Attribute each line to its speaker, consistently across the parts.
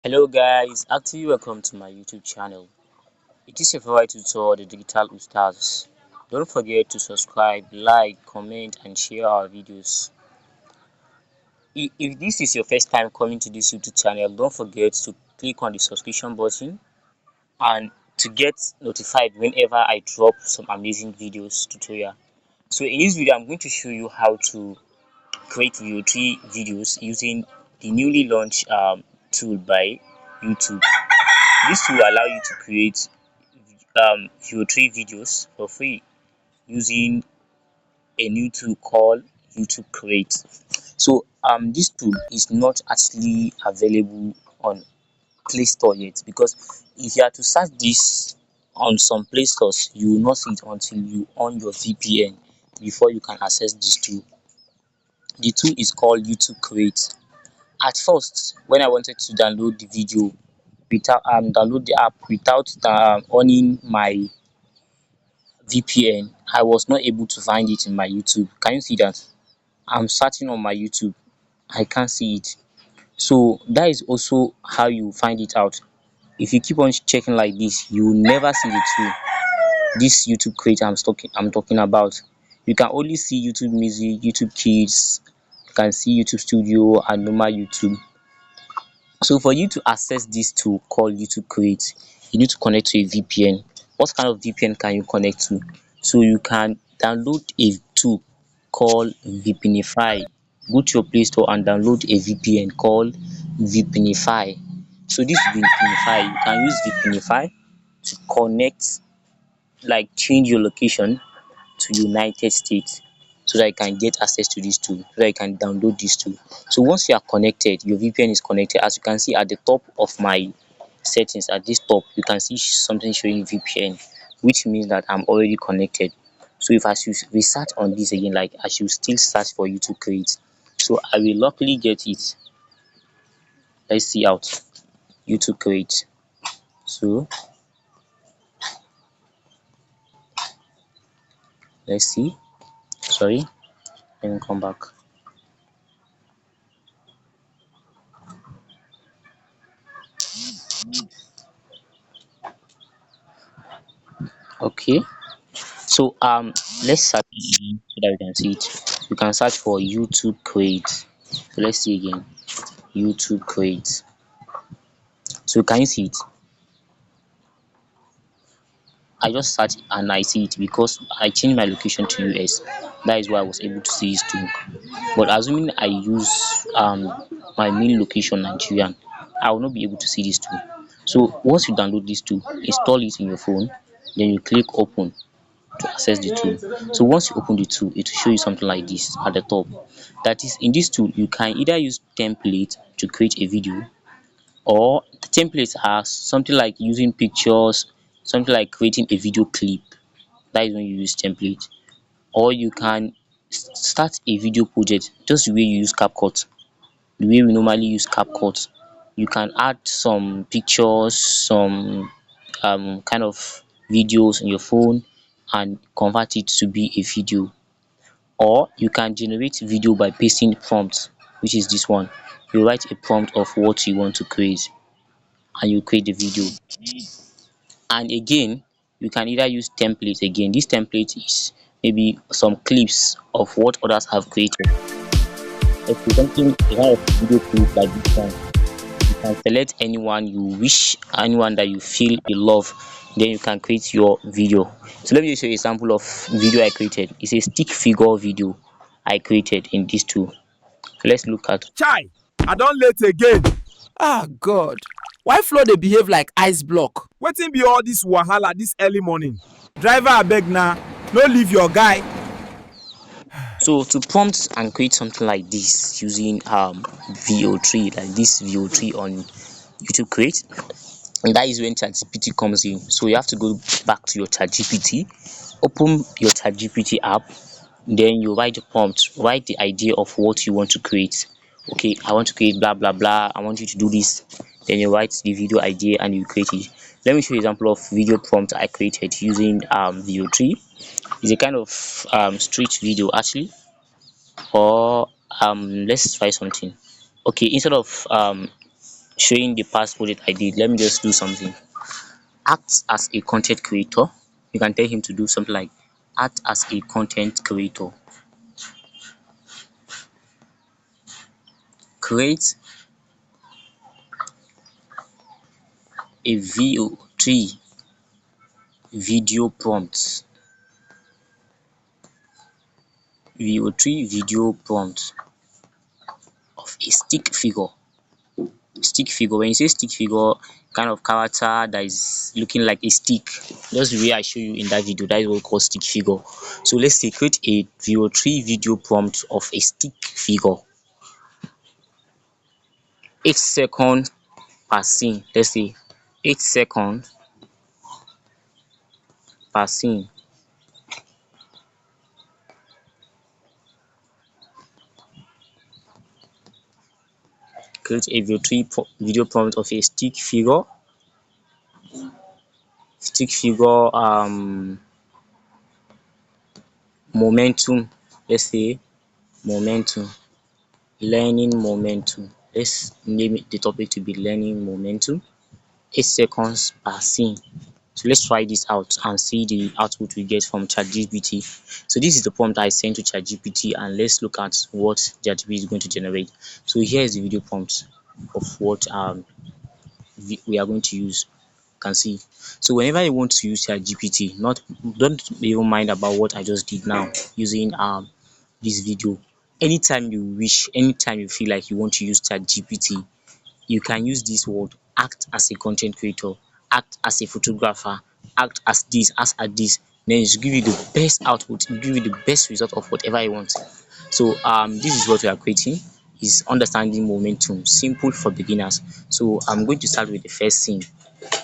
Speaker 1: Hello guys, actually welcome to my YouTube channel. It is your favorite tutor, the Digital Ustaz. Don't forget to subscribe, like, comment and share our videos. If this is your first time coming to this YouTube channel, don't forget to click on the subscription button and to get notified whenever I drop some amazing videos tutorial. So in this video, I'm going to show you how to create VO3 videos using the newly launched tool by YouTube. This will allow you to create VO3 videos for free using a new tool called YouTube Create. So this tool is not actually available on Play Store yet, because if you are to search this on some Play Stores, you will not see it until you on your VPN before you can access this tool. The tool is called YouTube Create. At first, when I wanted to download the video without download the app without owning my VPN, I was not able to find it in my YouTube. Can you see that? I'm searching on my YouTube, I can't see it. So that is also how you find it out. If you keep on checking like this, you will never see the tool. This YouTube creator I'm talking about. You can only see YouTube Music, YouTube Kids, you can see YouTube Studio and normal YouTube. So for you to access this tool called YouTube Create, you need to connect to a VPN. What kind of VPN can you connect to? So you can download a tool called VPNify. Go to your Play Store and download a VPN called VPNify. So this VPNify, you can use VPNify to connect, like change your location to United States, so that you can get access to this tool, so that you can download this tool. So once you are connected, your VPN is connected. As you can see at the top of my settings, at this top, you can see something showing VPN, which means that I'm already connected. So if I should research on this again, like I should still search for YouTube Create. So I will luckily get it. Let's see out YouTube Create. So let's see. Sorry, let me come back. Okay. So let's search again so that we can see it. You can search for YouTube Create. So let's see again. YouTube Create. So can you see it? I just searched and I see it because I changed my location to US. That is why I was able to see it too. But assuming I use my main location Nigerian, I will not be able to see this too. So once you download this tool, install it in your phone, then you click open to access the tool. So once you open the tool, it will show you something like this at the top. That is, in this tool, you can either use template to create a video, or the templates are something like using pictures, something like creating a video clip. That is when you use template. Or you can start a video project just the way you use CapCut, the way we normally use CapCut. You can add some pictures, some kind of videos on your phone and convert it to be a video. Or you can generate video by pasting prompt, which is this one. You write a prompt of what you want to create and you create the video. And again, you can either use template. Again, this template is maybe some clips of what others have created. Okay, something, a kind of video clip like this one. You can select anyone you wish, anyone that you feel you love, then you can create your video. So let me just show you a sample of video I created. It's a stick figure video I created in this tool. So let's look at.
Speaker 2: Chai, I don late again.
Speaker 3: Ah God, why floor dey behave like ice block?
Speaker 2: Wetin be all this wahala this early morning? Driver abeg na, no leave your guy.
Speaker 1: So to prompt and create something like this using VO3, like this VO3 on YouTube Create, and that is when ChatGPT comes in. So you have to go back to your ChatGPT, open your ChatGPT app, then you write the prompt, write the idea of what you want to create. Okay, I want to create blah blah blah, I want you to do this. Then you write the video idea and you create it. Let me show you an example of video prompt I created using VO3. It's a kind of street video actually. Or let's try something. Okay, instead of showing the past project I did. Let me just do something. Act as a content creator. You can tell him to do something like act as a content creator. Create a VO3 video prompt. VO3 video prompt of a stick figure. Stick figure. When you say stick figure, kind of character that is looking like a stick. Just the way I show you in that video, that is what we call stick figure. So let's say create a VO3 video prompt of a stick figure. 8 seconds per scene. Let's say 8 seconds per scene. Create a VO3 video prompt of a stick figure. Stick figure momentum. Let's say momentum. Learning momentum. Let's name it the topic to be learning momentum. 8 seconds per scene. So let's try this out and see the output we get from ChatGPT. So this is the prompt I sent to ChatGPT, and let's look at what ChatGPT is going to generate. So here is the video prompt of what we are going to use. You can see. So whenever you want to use ChatGPT, don't even mind about what I just did now using this video. Anytime you wish, anytime you feel like you want to use ChatGPT, you can use this word act as a content creator, act as a photographer, act as this, act as this. Then it will give you the best output, it will give you the best result of whatever you want. So this is what we are creating, is understanding momentum, simple for beginners. So I'm going to start with the first scene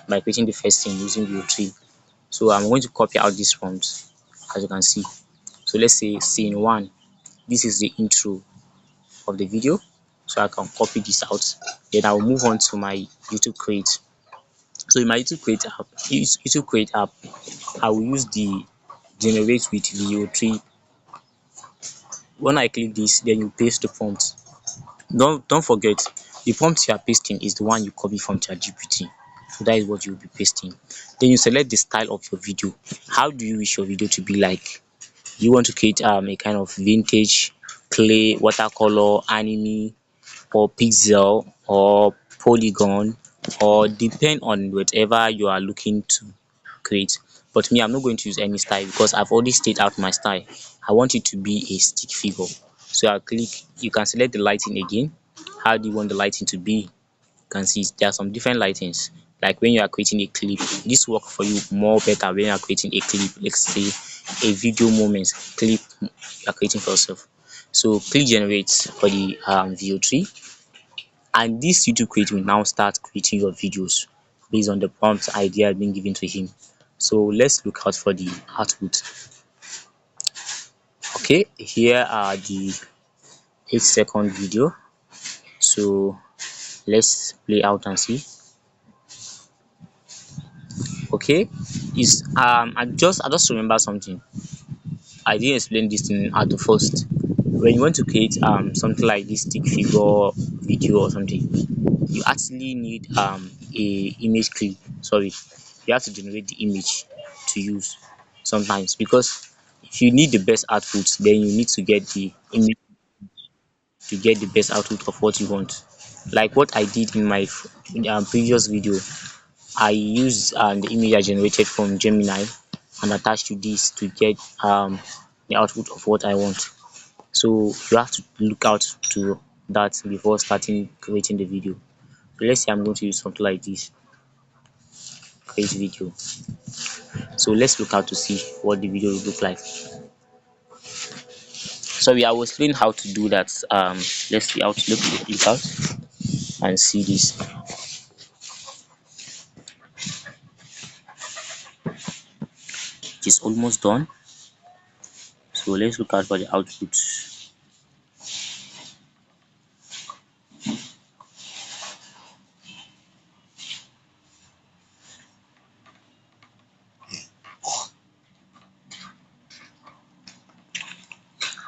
Speaker 1: by creating the first scene using VO3. So I'm going to copy out this prompt as you can see. So let's say scene one. This is the intro of the video, so I can copy this out. Then I'll move on to my YouTube Create. So in my YouTube Create app, I will use the generate with VO3. When I click this, then you paste the prompt. Don't forget, the prompt you are pasting is the one you copy from ChatGPT. So that is what you will be pasting. Then you select the style of your video. How do you wish your video to be like? You want to create a kind of vintage, clay, watercolor, anime, or pixel, or polygon, or depend on whatever you are looking to create. But me, I'm not going to use any style because I've already stayed out my style. I want it to be a stick figure. So I click, you can select the lighting again. How do you want the lighting to be? You can see there are some different lightings. Like when you are creating a clip, this work for you more better when you are creating a clip. Let's say a video moment clip you are creating for yourself. So click generate for the VO3, and this YouTube Create will now start creating your videos based on the prompt idea being given to him. So let's look out for the output. Okay, here are the 8-second video. So let's play out and see. Okay, is I just remember something. I didn't explain this thing at the first. When you want to create something like this stick figure video or something, you actually need a image clip. Sorry, you have to generate the image to use sometimes, because if you need the best output, then you need to get the image to get the best output of what you want. Like what I did in my previous video, I used the image I generated from Gemini and attached to this to get the output of what I want. So you have to look out to that before starting creating the video. So let's say I'm going to use something like this, create video. So let's look out to see what the video will look like. Sorry, I was learning how to do that. Let's see out look out and see this. It is almost done. So let's look out for the output.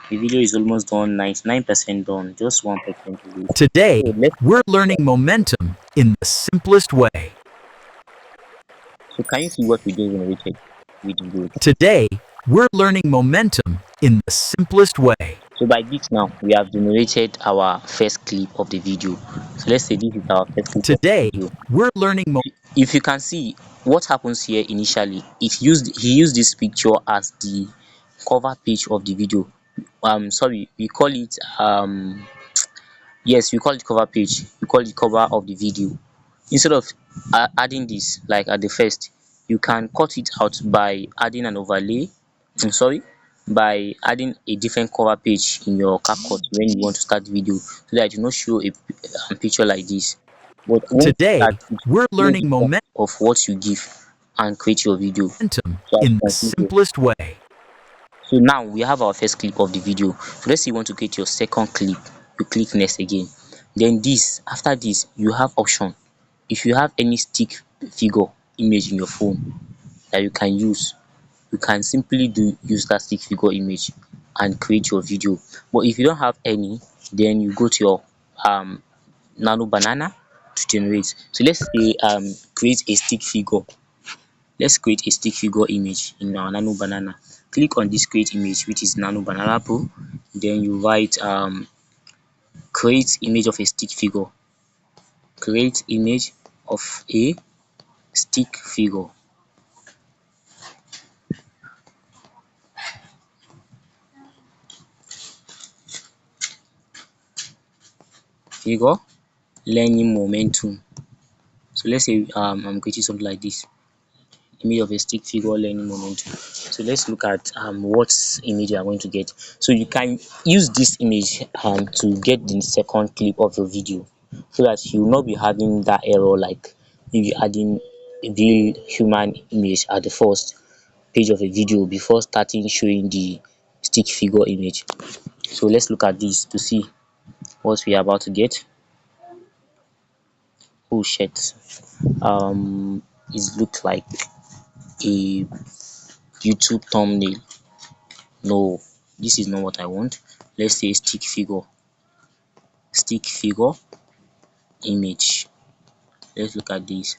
Speaker 1: The video is almost done, 99% done, just 1% to wait.
Speaker 3: Today,
Speaker 1: So let's
Speaker 3: we're learning momentum in the simplest way.
Speaker 1: So can you see what we just generated with both?
Speaker 3: Today, we're learning momentum in the simplest way.
Speaker 1: So by this now, we have generated our first clip of the video. So let's say this is our first clip of the
Speaker 3: Today,
Speaker 1: video.
Speaker 3: we're learning
Speaker 1: If you can see what happens here initially, he used this picture as the cover page of the video. Sorry, we call it yes, we call it cover page. We call it cover of the video. Instead of adding this like at the first, you can cut it out by adding an overlay. I'm sorry, by adding a different cover page in your CapCut when you want to start the video, so that you not show a picture like this. But once you
Speaker 3: Today,
Speaker 1: start, it
Speaker 3: we're
Speaker 1: will change the
Speaker 3: learning
Speaker 1: prompt of what you give and create your video.
Speaker 3: momentum
Speaker 1: So as you
Speaker 3: in the
Speaker 1: can see here.
Speaker 3: simplest way.
Speaker 1: So now we have our first clip of the video. So let's say you want to create your second clip. You click next again. Then this, after this, you have option. If you have any stick figure image in your phone that you can use, you can simply use that stick figure image and create your video. But if you don't have any, then you go to your um nano banana to generate. So let's say create a stick figure. Let's create a stick figure image in our nano banana. Click on this create image, which is nano banana pro. Then you write create image of a stick figure. Create image of a stick figure learning momentum. So let's say I'm creating something like this, image of a stick figure learning momentum. So let's look at what image you are going to get. So you can use this image to get the second clip of your video, so that you will not be having that error like maybe adding a real human image at the first page of a video before starting showing the stick figure image. So let's look at this to see what we are about to get. Oh shit, it looks like a YouTube thumbnail. No, this is not what I want. Let's say stick figure image. Let's look at this.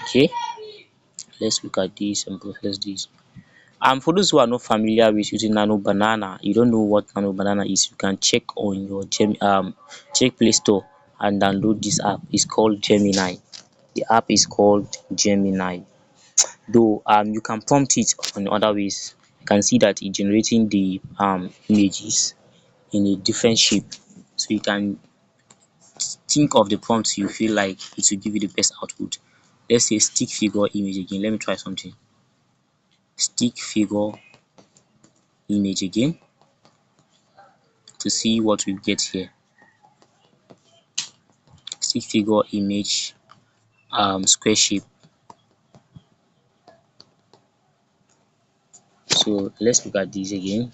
Speaker 1: Okay, let's look at this and process this. For those who are not familiar with using nano banana, you don't know what nano banana is, you can check on your check Play Store and download this app. It's called Gemini. The app is called Gemini. Though you can prompt it on other ways. You can see that it's generating the images in a different shape. So you can think of the prompt you feel like it will give you the best output. Let's say stick figure image again. Let me try something. Stick figure image again to see what we get here. Stick figure image square shape. So let's look at this again.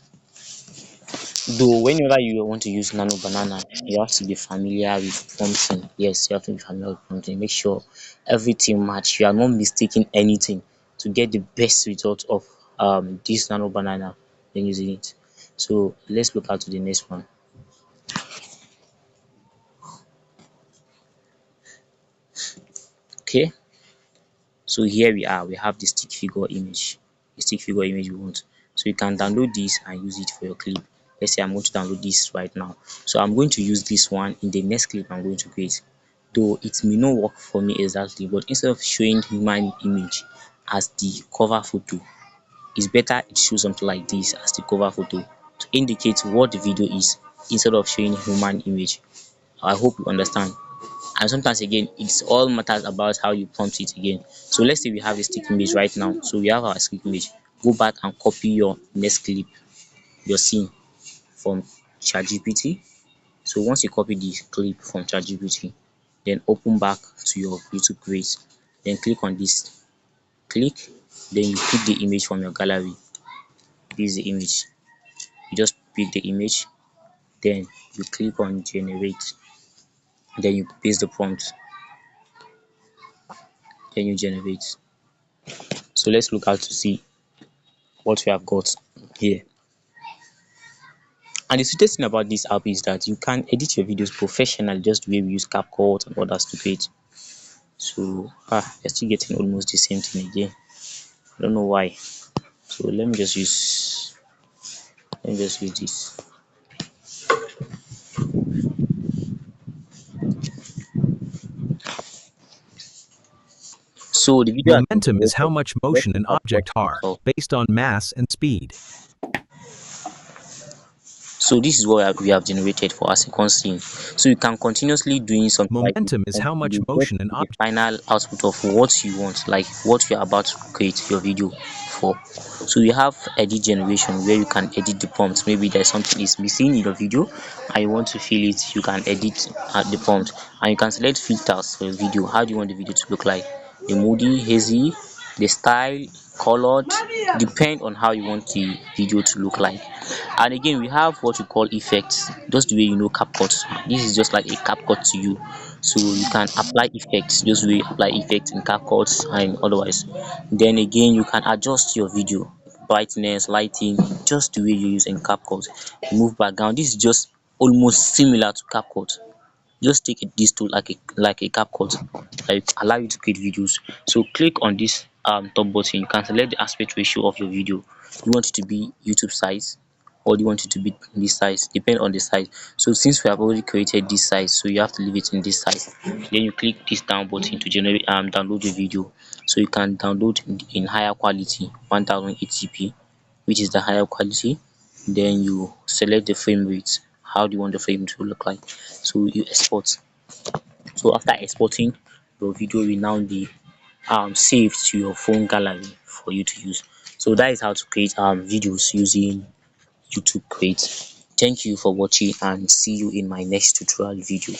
Speaker 1: Though whenever you want to use nano banana, you have to be familiar with prompting. Yes, you have to be familiar with prompting. Make sure everything match. You are not mistaking anything to get the best result of this nano banana when using it. So let's look at to the next one. Okay, so here we are. We have the stick figure image, the stick figure image we want. So you can download this and use it for your clip. Let's say I'm going to download this right now. So I'm going to use this one in the next clip I'm going to create. Though it may not work for me exactly, but instead of showing human image as the cover photo, it's better it shows something like this as the cover photo to indicate what the video is instead of showing human image. I hope you understand. And sometimes again, it's all matters about how you prompt it again. So let's say we have a stick image right now. So we have our stick image. Go back and copy your next clip, your scene from ChatGPT. So once you copy the clip from ChatGPT, then open back to your YouTube Create. Then click on this. Click, then you pick the image from your gallery. This is the image. You just pick the image, then you click on generate, then you paste the prompt. then you generate. So let's look out to see what we have got here. And the sweetest thing about this app is that you can edit your videos professionally just the way we use CapCut and others to create. So you're still getting almost the same thing again. I don't know why. So let me just use this. So the video has been
Speaker 4: Momentum is how
Speaker 1: generated.
Speaker 4: much
Speaker 1: Let's
Speaker 4: motion
Speaker 1: look
Speaker 4: an
Speaker 1: at what
Speaker 4: object
Speaker 1: we
Speaker 4: has,
Speaker 1: saw.
Speaker 4: based on mass and speed.
Speaker 1: So this is what we have generated for our second scene. So you can continuously doing something like this
Speaker 4: Momentum is how
Speaker 1: until
Speaker 4: much
Speaker 1: you get
Speaker 4: motion an
Speaker 1: to the
Speaker 4: object.
Speaker 1: final output of what you want, like what you're about to create your video for. So you have edit generation where you can edit the prompt. Maybe there's something is missing in your video and you want to fill it, you can edit the prompt, and you can select filters for your video. How do you want the video to look like? The moody, hazy, the style, colored, depend on how you want the video to look like. And again, we have what we call effects, just the way you know CapCut. This is just like a CapCut to you. So you can apply effects just the way you apply effects in CapCut and otherwise. Then again, you can adjust your video brightness, lighting, just the way you use in CapCut. Remove background. This is just almost similar to CapCut. Just take this tool like a CapCut, like allow you to create videos. So click on this top button. You can select the aspect ratio of your video. Do you want it to be YouTube size, or do you want it to be this size? Depend on the size. So since we have already created this size, so you have to leave it in this size. Then you click this down button to generate download your video. So you can download in higher quality 1080p, which is the higher quality. Then you select the frame rate. How do you want the frame to look like? So you export. So after exporting, your video will now be saved to your phone gallery for you to use. So that is how to create videos using YouTube Create. Thank you for watching and see you in my next tutorial video.